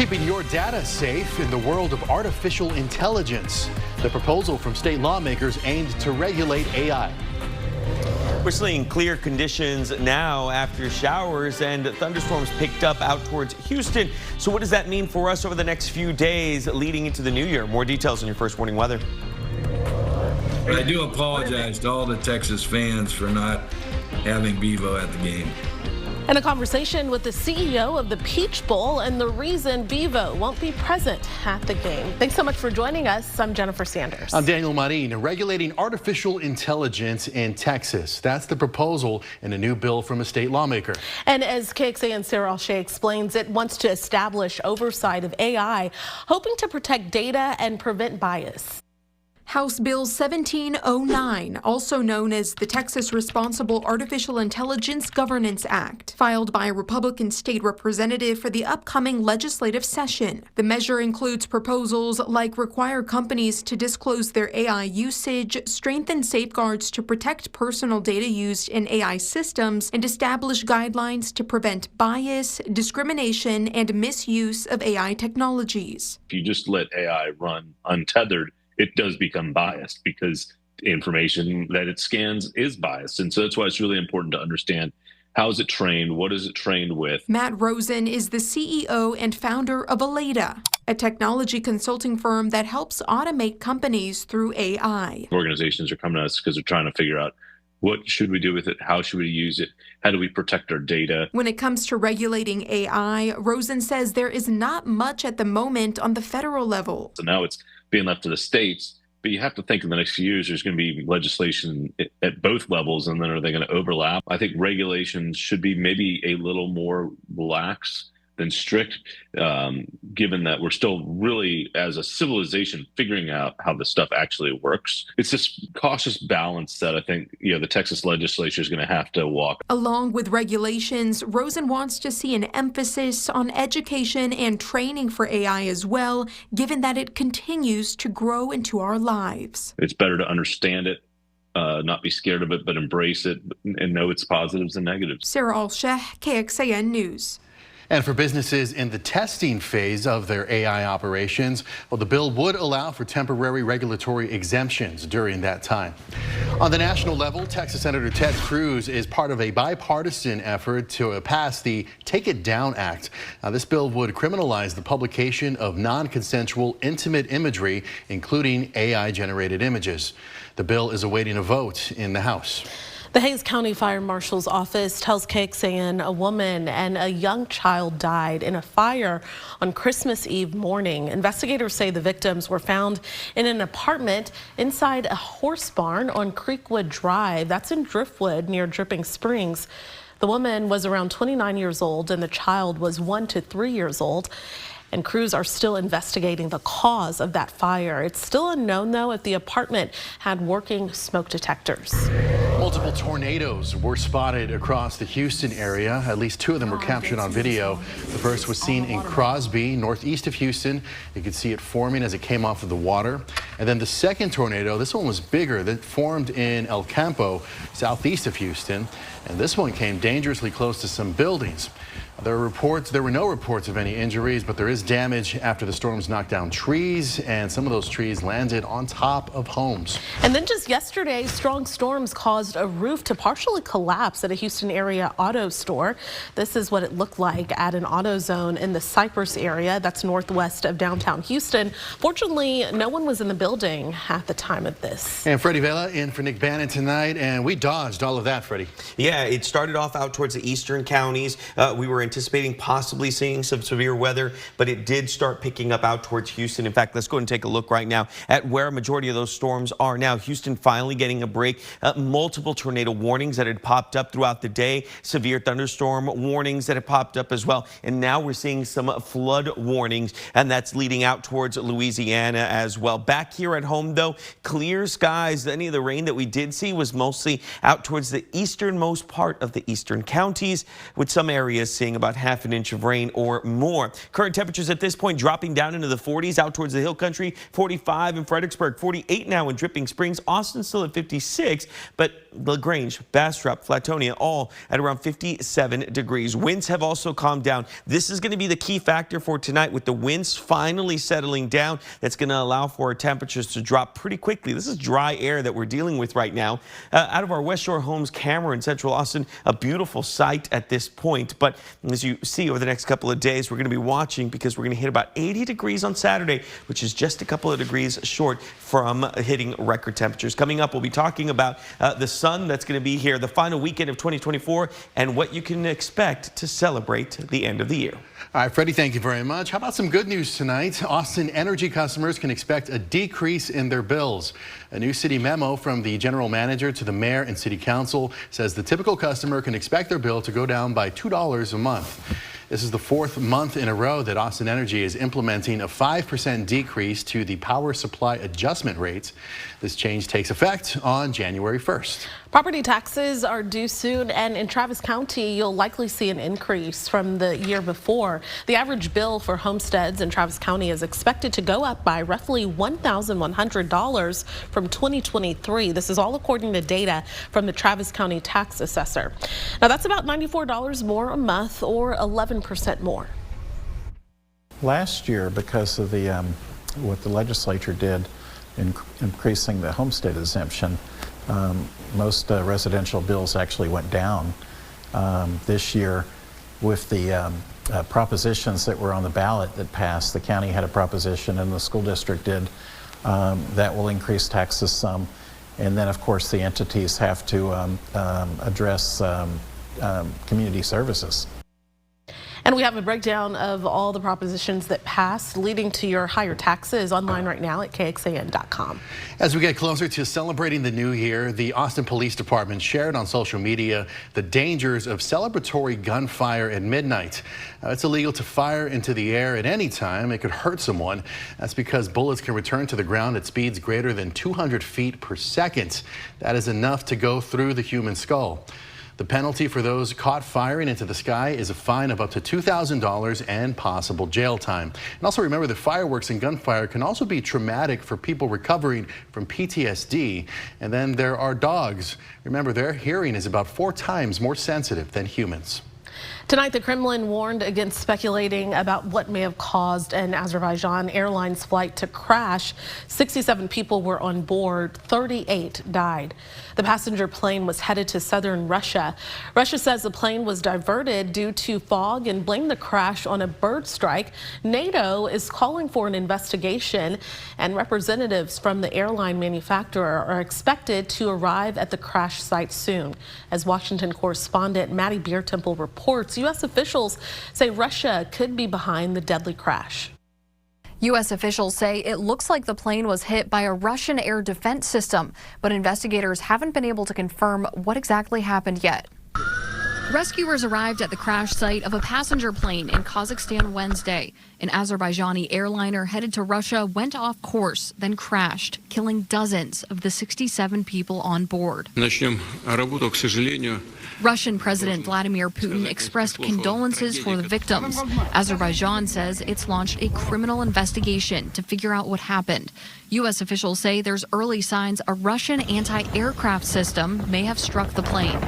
Keeping your data safe in the world of artificial intelligence. The proposal from state lawmakers aimed to regulate AI. We're seeing clear conditions now after showers and thunderstorms picked up out towards Houston. So what does that mean for us over the next few days leading into the new year? More details on your first warning weather. I do apologize to all the Texas fans for not having Bevo at the game. And a conversation with the CEO of the Peach Bowl and the reason Bevo won't be present at the game. Thanks so much for joining us. I'm Jennifer Sanders. I'm Daniel Marin. Regulating artificial intelligence in Texas. That's the proposal in a new bill from a state lawmaker. And as KXAN Sarah Alshay explains, it wants to establish oversight of AI, hoping to protect data and prevent bias. House Bill 1709, also known as the Texas Responsible Artificial Intelligence Governance Act, filed by a Republican state representative for the upcoming legislative session. The measure includes proposals like require companies to disclose their AI usage, strengthen safeguards to protect personal data used in AI systems, and establish guidelines to prevent bias, discrimination, and misuse of AI technologies. If you just let AI run untethered, it does become biased because information that it scans is biased. And so that's why it's really important to understand how is it trained, what is it trained with. Matt Rosen is the CEO and founder of Aleda, a technology consulting firm that helps automate companies through AI. Organizations are coming to us because they're trying to figure out what should we do with it, how should we use it, how do we protect our data. When it comes to regulating AI, Rosen says there is not much at the moment on the federal level. So now it's being left to the states, but you have to think in the next few years there's going to be legislation at both levels, and then are they going to overlap? I think regulations should be maybe a little more lax than strict, given that we're still really, as a civilization, figuring out how this stuff actually works. It's this cautious balance that I think the Texas legislature is going to have to walk. Along with regulations, Rosen wants to see an emphasis on education and training for AI as well, given that it continues to grow into our lives. It's better to understand it, not be scared of it, but embrace it and know its positives and negatives. Sarah Alshay, KXAN News. And for businesses in the testing phase of their AI operations, well, the bill would allow for temporary regulatory exemptions during that time. On the national level, Texas Senator Ted Cruz is part of a bipartisan effort to pass the Take It Down Act. Now, this bill would criminalize the publication of non-consensual intimate imagery, including AI-generated images. The bill is awaiting a vote in the House. The Hays County Fire Marshal's office tells KXAN a woman and a young child died in a fire on Christmas Eve morning. Investigators say the victims were found in an apartment inside a horse barn on Creekwood Drive. That's in Driftwood near Dripping Springs. The woman was around 29 years old and the child was 1 to 3 years old. And crews are still investigating the cause of that fire. It's still unknown, though, if the apartment had working smoke detectors. Multiple tornadoes were spotted across the Houston area. At least 2 of them were captured on video. The first was seen in Crosby, northeast of Houston. You could see it forming as it came off of the water. And then the second tornado, this one was bigger, that formed in El Campo, southeast of Houston. And this one came dangerously close to some buildings. There were no reports of any injuries, but there is damage after the storms knocked down trees, and some of those trees landed on top of homes. And then just yesterday, strong storms caused a roof to partially collapse at a Houston area auto store. This is what it looked like at an AutoZone in the Cypress area. That's northwest of downtown Houston. Fortunately, no one was in the building at the time of this. And Freddie Vela in for Nick Bannon tonight, and we dodged all of that, Freddie. Yeah, it started off out towards the eastern counties. We were anticipating possibly seeing some severe weather, but it did start picking up out towards Houston. In fact, let's go and take a look right now at where a majority of those storms are now. Houston finally getting a break. Multiple tornado warnings that had popped up throughout the day. Severe thunderstorm warnings that had popped up as well. And now we're seeing some flood warnings, and that's leading out towards Louisiana as well. Back here at home, though, clear skies. Any of the rain that we did see was mostly out towards the easternmost part of the eastern counties, with some areas seeing getting about half an inch of rain or more. Current temperatures at this point dropping down into the 40s out towards the hill country. 45 in Fredericksburg, 48 now in Dripping Springs. Austin still at 56, but LaGrange, Bastrop, Flatonia all at around 57 degrees. Winds have also calmed down. This is going to be the key factor for tonight, with the winds finally settling down. That's going to allow for our temperatures to drop pretty quickly. This is dry air that we're dealing with right now. Out of our West Shore Homes camera in Central Austin, a beautiful sight at this point. But as you see over the next couple of days, we're going to be watching, because we're going to hit about 80 degrees on Saturday, which is just a couple of degrees short from hitting record temperatures. Coming up, we'll be talking about the sun that's going to be here the final weekend of 2024 and what you can expect to celebrate the end of the year. All right, Freddie, thank you very much. How about some good news tonight? Austin Energy customers can expect a decrease in their bills. A new city memo from the general manager to the mayor and city council says the typical customer can expect their bill to go down by $2 a month. This is the fourth month in a row that Austin Energy is implementing a 5% decrease to the power supply adjustment rates. This change takes effect on January 1st. Property taxes are due soon, and in Travis County, you'll likely see an increase from the year before. The average bill for homesteads in Travis County is expected to go up by roughly $1,100 from 2023. This is all according to data from the Travis County tax assessor. Now, that's about $94 more a month, or 11% more. Last year, because of the what the legislature did in increasing the homestead exemption, most residential bills actually went down. This year, with the propositions that were on the ballot that passed, the county had a proposition and the school district did, that will increase taxes some. And then, of course, the entities have to address community services. And we have a breakdown of all the propositions that passed, leading to your higher taxes, online right now at KXAN.com. As we get closer to celebrating the new year, the Austin Police Department shared on social media the dangers of celebratory gunfire at midnight. It's illegal to fire into the air at any time. It could hurt someone. That's because bullets can return to the ground at speeds greater than 200 feet per second. That is enough to go through the human skull. The penalty for those caught firing into the sky is a fine of up to $2,000 and possible jail time. And also remember that fireworks and gunfire can also be traumatic for people recovering from PTSD. And then there are dogs. Remember, their hearing is about 4 times more sensitive than humans. Tonight, the Kremlin warned against speculating about what may have caused an Azerbaijan Airlines flight to crash. 67 people were on board, 38 died. The passenger plane was headed to southern Russia. Russia says the plane was diverted due to fog and blamed the crash on a bird strike. NATO is calling for an investigation, and representatives from the airline manufacturer are expected to arrive at the crash site soon. As Washington correspondent Maddie Beertemple reports, U.S. officials say Russia could be behind the deadly crash. U.S. officials say it looks like the plane was hit by a Russian air defense system, but investigators haven't been able to confirm what exactly happened yet. Rescuers arrived at the crash site of a passenger plane in Kazakhstan Wednesday. An Azerbaijani airliner headed to Russia went off course, then crashed, killing dozens of the 67 people on board. Russian President Vladimir Putin expressed condolences for the victims. Azerbaijan says it's launched a criminal investigation to figure out what happened. U.S. officials say there's early signs a Russian anti-aircraft system may have struck the plane.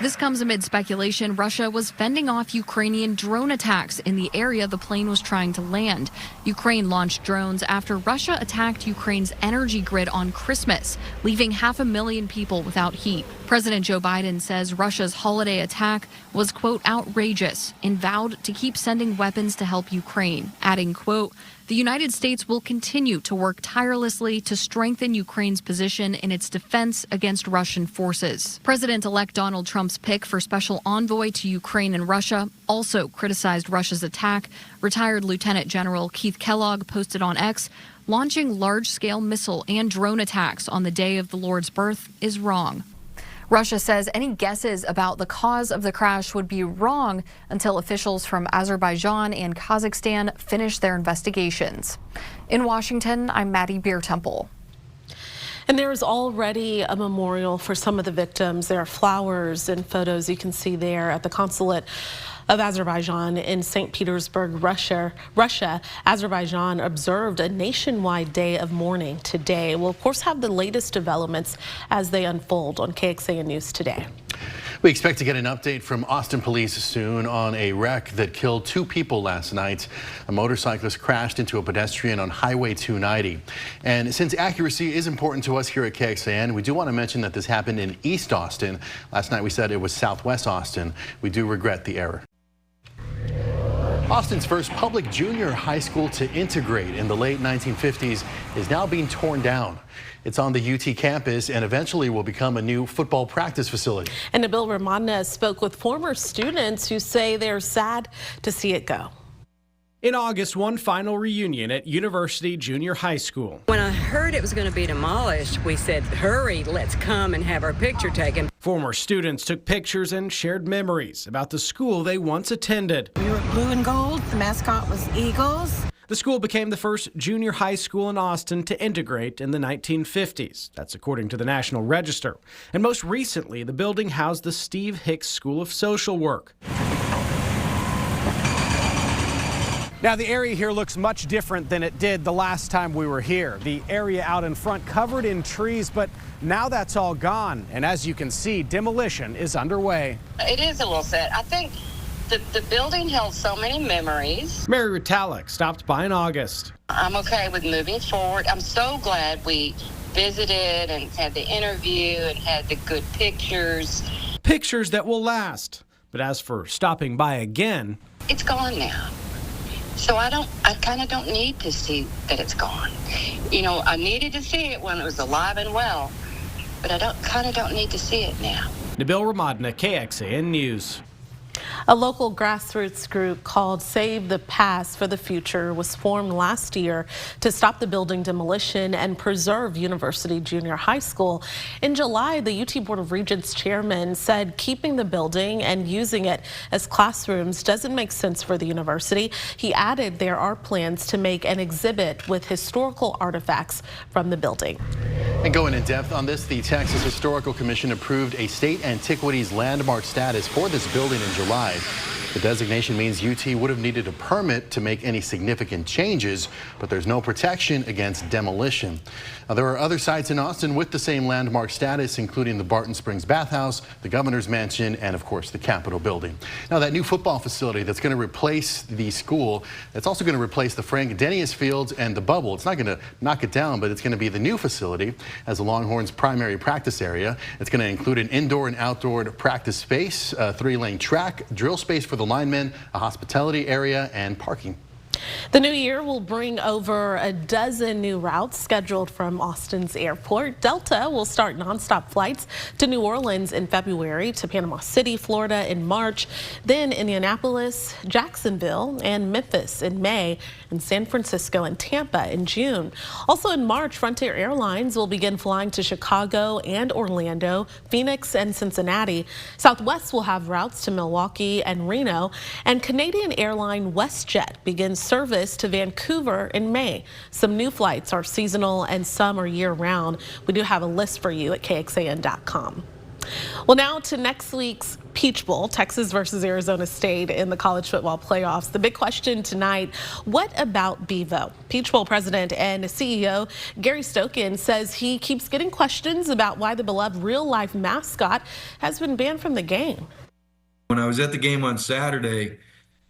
This comes amid speculation Russia was fending off Ukrainian drone attacks in the area the plane was trying to land. Ukraine launched drones after Russia attacked Ukraine's energy grid on Christmas, leaving 500,000 people without heat. President Joe Biden says Russia's holiday attack was, quote, outrageous, and vowed to keep sending weapons to help Ukraine, adding, quote, the United States will continue to work tirelessly to strengthen Ukraine's position in its defense against Russian forces. President-elect Donald Trump's pick for special envoy to Ukraine and Russia also criticized Russia's attack. Retired Lieutenant General Keith Kellogg posted on X, launching large-scale missile and drone attacks on the day of the Lord's birth is wrong. Russia says any guesses about the cause of the crash would be wrong until officials from Azerbaijan and Kazakhstan finish their investigations. In Washington, I'm Maddie Beertemple. And there is already a memorial for some of the victims. There are flowers and photos you can see there at the consulate of Azerbaijan in St. Petersburg, Russia. Azerbaijan observed a nationwide day of mourning today. We'll, of course, have the latest developments as they unfold on KXAN News today. We expect to get an update from Austin police soon on a wreck that killed 2 people last night. A motorcyclist crashed into a pedestrian on Highway 290. And since accuracy is important to us here at KXAN, we do want to mention that this happened in East Austin. Last night we said it was Southwest Austin. We do regret the error. Austin's first public junior high school to integrate in the late 1950s is now being torn down. It's on the UT campus and eventually will become a new football practice facility. And Nabil Ramadna spoke with former students who say they're sad to see it go. In August, one final reunion at University Junior High School. When I heard it was going to be demolished, we said, hurry, let's come and have our picture taken. Former students took pictures and shared memories about the school they once attended. We were blue and gold. The mascot was Eagles. The school became the first junior high school in Austin to integrate in the 1950s. That's according to the National Register. And most recently, the building housed the Steve Hicks School of Social Work. Now, the area here looks much different than it did the last time we were here. The area out in front covered in trees, but now that's all gone. And as you can see, demolition is underway. It is a little sad. I think the building held so many memories. Mary Ritalik stopped by in August. I'm okay with moving forward. I'm so glad we visited and had the interview and had the good pictures. Pictures that will last. But as for stopping by again, it's gone now. So I kind of don't need to see that it's gone. You know, I needed to see it when it was alive and well, but I kind of don't need to see it now. Nabil Ramadna, KXAN News. A local grassroots group called Save the Past for the Future was formed last year to stop the building demolition and preserve University Junior High School. In July, the UT Board of Regents chairman said keeping the building and using it as classrooms doesn't make sense for the university. He added there are plans to make an exhibit with historical artifacts from the building. And going in depth on this, the Texas Historical Commission approved a state antiquities landmark status for this building in July. The designation means UT would have needed a permit to make any significant changes, but there's no protection against demolition. Now, there are other sites in Austin with the same landmark status, including the Barton Springs Bathhouse, the Governor's Mansion, and of course the Capitol Building. Now, that new football facility that's going to replace the school, that's also going to replace the Frank Denius Fields and the Bubble. It's not going to knock it down, but it's going to be the new facility as the Longhorns' primary practice area. It's going to include an indoor and outdoor practice space, a 3-lane track, drill space for the linemen, a hospitality area, and parking. The new year will bring over a dozen new routes scheduled from Austin's airport. Delta will start nonstop flights to New Orleans in February, to Panama City, Florida in March, then Indianapolis, Jacksonville, and Memphis in May, and San Francisco and Tampa in June. Also in March, Frontier Airlines will begin flying to Chicago and Orlando, Phoenix and Cincinnati. Southwest will have routes to Milwaukee and Reno, and Canadian airline WestJet begins service to Vancouver in May. Some new flights are seasonal and some are year-round. We do have a list for you at KXAN.com. Well, now to next week's Peach Bowl, Texas versus Arizona State in the college football playoffs. The big question tonight, what about Bevo? Peach Bowl president and CEO Gary Stokan says he keeps getting questions about why the beloved real-life mascot has been banned from the game. When I was at the game on Saturday,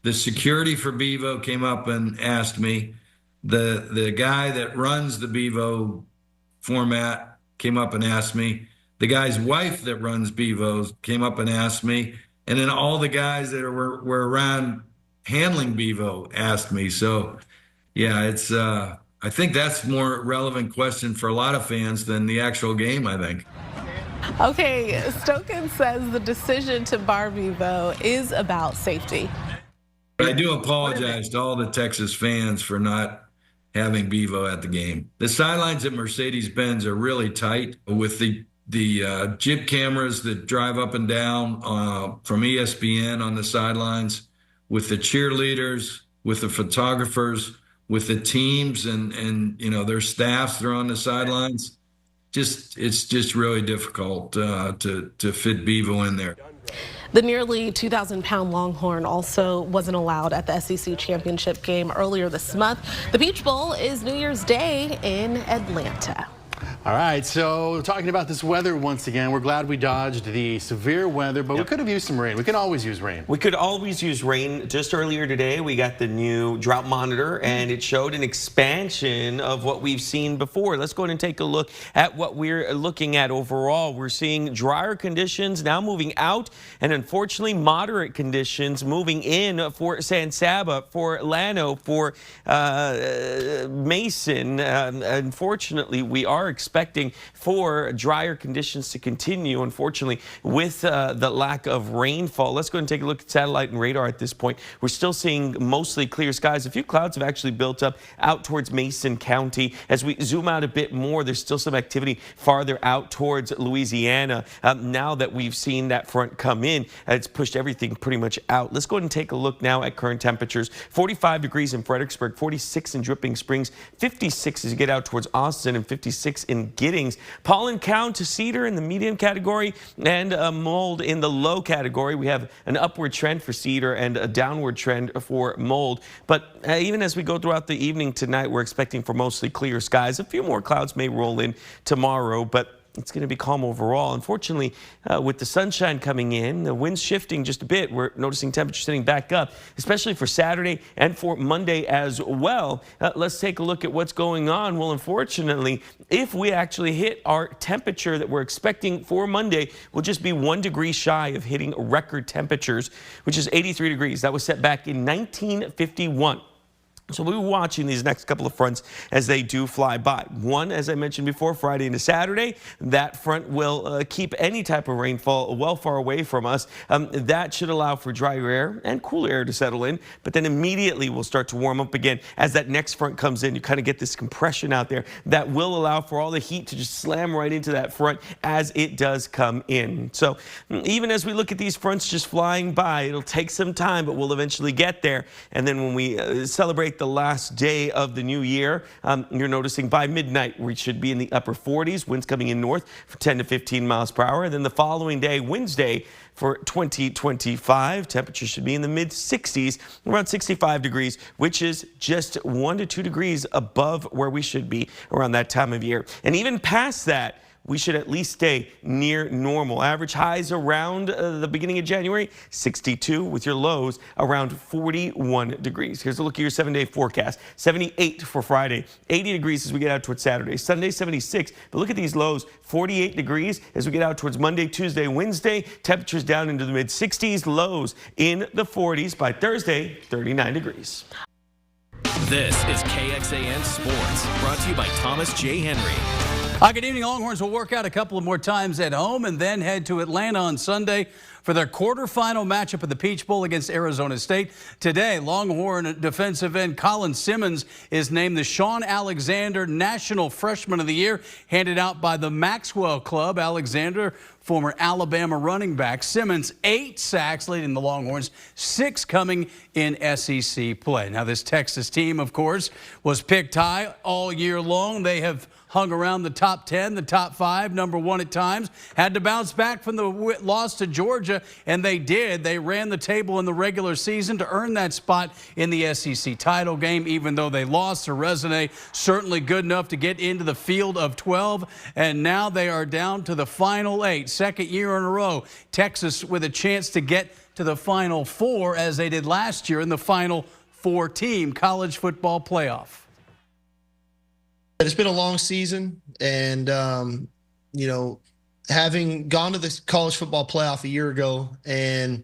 the security for Bevo came up and asked me. The guy that runs the Bevo format came up and asked me. The guy's wife that runs Bevo came up and asked me. And then all the guys that were around handling Bevo asked me. So, yeah, it's I think that's a more relevant question for a lot of fans than the actual game, I think. Okay, Stokan says the decision to bar Bevo is about safety. I do apologize to all the Texas fans for not having Bevo at the game. The sidelines at Mercedes-Benz are really tight with the jib cameras that drive up and down from ESPN on the sidelines, with the cheerleaders, with the photographers, with the teams and you know their staffs that are on the sidelines. It's just really difficult to fit Bevo in there. The nearly 2,000-pound Longhorn also wasn't allowed at the SEC championship game earlier this month. The Peach Bowl is New Year's Day in Atlanta. All right, so talking about this weather once again, we're glad we dodged the severe weather, but we could have used some rain. We can always use rain. We could always use rain. Just earlier today, we got the new drought monitor, and it showed an expansion of what we've seen before. Let's go ahead and take a look at what we're looking at overall. We're seeing drier conditions now moving out, and unfortunately, moderate conditions moving in for San Saba, for Llano, for Mason. Unfortunately, we are expecting for drier conditions to continue, unfortunately, with the lack of rainfall. Let's go and take a look at satellite and radar at this point. We're still seeing mostly clear skies. A few clouds have actually built up out towards Mason County. As we zoom out a bit more, there's still some activity farther out towards Louisiana. Now that we've seen that front come in, it's pushed everything pretty much out. Let's go ahead and take a look now at current temperatures. 45 degrees in Fredericksburg, 46 in Dripping Springs, 56 as you get out towards Austin, and 56 in Giddings. Pollen count to cedar in the medium category and mold in the low category. We have an upward trend for cedar and a downward trend for mold. But even as we go throughout the evening tonight, we're expecting for mostly clear skies. A few more clouds may roll in tomorrow, but it's going to be calm overall. Unfortunately, with the sunshine coming in, the winds shifting just a bit, we're noticing temperatures sitting back up, especially for Saturday and for Monday as well. Let's take a look at what's going on. Well, unfortunately, if we actually hit our temperature that we're expecting for Monday, we'll just be 1 degree shy of hitting record temperatures, which is 83 degrees. That was set back in 1951. So we'll be watching these next couple of fronts as they do fly by. One, as I mentioned before, Friday into Saturday, that front will keep any type of rainfall well far away from us. That should allow for drier air and cooler air to settle in, but then immediately we'll start to warm up again. As that next front comes in, you kind of get this compression out there that will allow for all the heat to just slam right into that front as it does come in. So even as we look at these fronts just flying by, it'll take some time, but we'll eventually get there. And then when we celebrate the last day of the new year, you're noticing by midnight we should be in the upper 40s, winds coming in north for 10 to 15 miles per hour. And then the following day, Wednesday, for 2025, temperatures should be in the mid 60s, around 65 degrees, which is just 1 to 2 degrees above where we should be around that time of year. And even past that, we should at least stay near normal. Average highs around the beginning of January, 62, with your lows around 41 degrees. Here's a look at your 7-day forecast. 78 for Friday, 80 degrees as we get out towards Saturday. Sunday, 76. But look at these lows, 48 degrees as we get out towards Monday, Tuesday, Wednesday. Temperatures down into the mid 60s, lows in the 40s. By Thursday, 39 degrees. This is KXAN Sports, brought to you by Thomas J. Henry. Good evening. Longhorns will work out a couple of more times at home and then head to Atlanta on Sunday for their quarterfinal matchup of the Peach Bowl against Arizona State. Today, Longhorn defensive end Colin Simmons is named the Sean Alexander National Freshman of the Year, handed out by the Maxwell Club. Alexander, former Alabama running back. Simmons, 8 sacks leading the Longhorns, 6 coming in SEC play. Now, this Texas team, of course, was picked high all year long. They have hung around the top 10, the top 5, number 1 at times. Had to bounce back from the loss to Georgia, and they did. They ran the table in the regular season to earn that spot in the SEC title game, even though they lost. Their resume certainly good enough to get into the field of 12, and now they are down to the final 8. Second year in a row, Texas with a chance to get to the Final Four, as they did last year in the Final Four-team college football playoff. It's been a long season, and, you know, having gone to the college football playoff a year ago and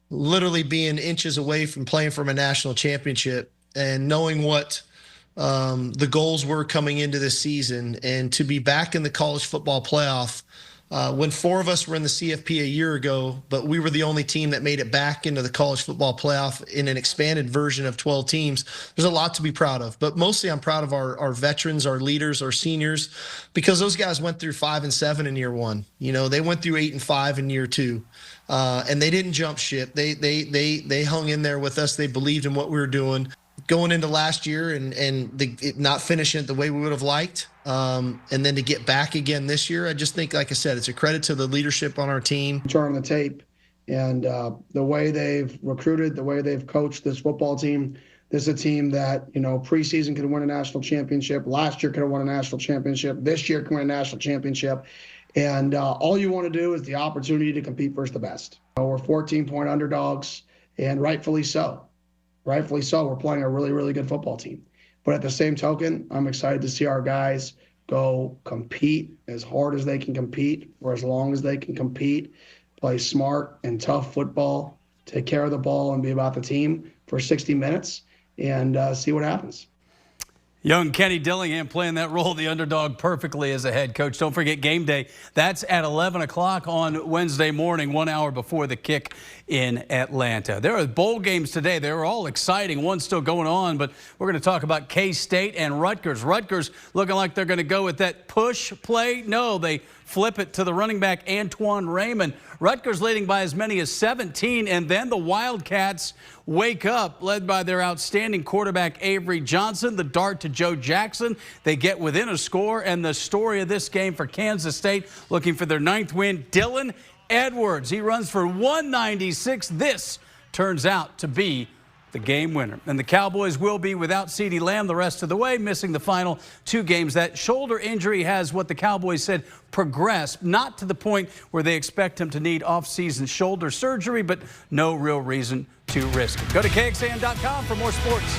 literally being inches away from playing for a national championship and knowing what the goals were coming into this season, and to be back in the college football playoff when 4 of us were in the CFP a year ago, but we were the only team that made it back into the college football playoff in an expanded version of 12 teams. There's a lot to be proud of, but mostly I'm proud of our veterans, our leaders, our seniors, because those guys went through 5 and 7 in year 1. You know, they went through 8 and 5 in year 2, and they didn't jump ship. They hung in there with us. They believed in what we were doing. going into last year and it not finishing it the way we would have liked. And then to get back again this year, I just think, like I said, it's a credit to the leadership on our team. Turn the tape and the way they've recruited, the way they've coached this football team. This is a team that, preseason could win a national championship. Last year could have won a national championship. This year can win a national championship. And all you want to do is the opportunity to compete versus the best. We're 14-point underdogs, and rightfully so. Rightfully so. We're playing a really, really good football team. But at the same token, I'm excited to see our guys go compete as hard as they can compete for as long as they can compete, play smart and tough football, take care of the ball, and be about the team for 60 minutes and see what happens. Young Kenny Dillingham playing that role of the underdog perfectly as a head coach. Don't forget game day. That's at 11 o'clock on Wednesday morning, 1 hour before the kick in Atlanta. There are bowl games today. They're all exciting. One's still going on, but we're going to talk about K-State and Rutgers. Rutgers looking like they're going to go with that push play. No, they flip it to the running back, Antoine Raymond. Rutgers leading by as many as 17, and then the Wildcats wake up, led by their outstanding quarterback, Avery Johnson. The dart to Joe Jackson. They get within a score, and the story of this game for Kansas State, looking for their 9th win, Dylan Edwards. He runs for 196. This turns out to be the game winner. And the Cowboys will be without CeeDee Lamb the rest of the way, missing the final 2 games. That shoulder injury has, what the Cowboys said, progressed, not to the point where they expect him to need off-season shoulder surgery, but no real reason to risk it. Go to KXAN.com for more sports.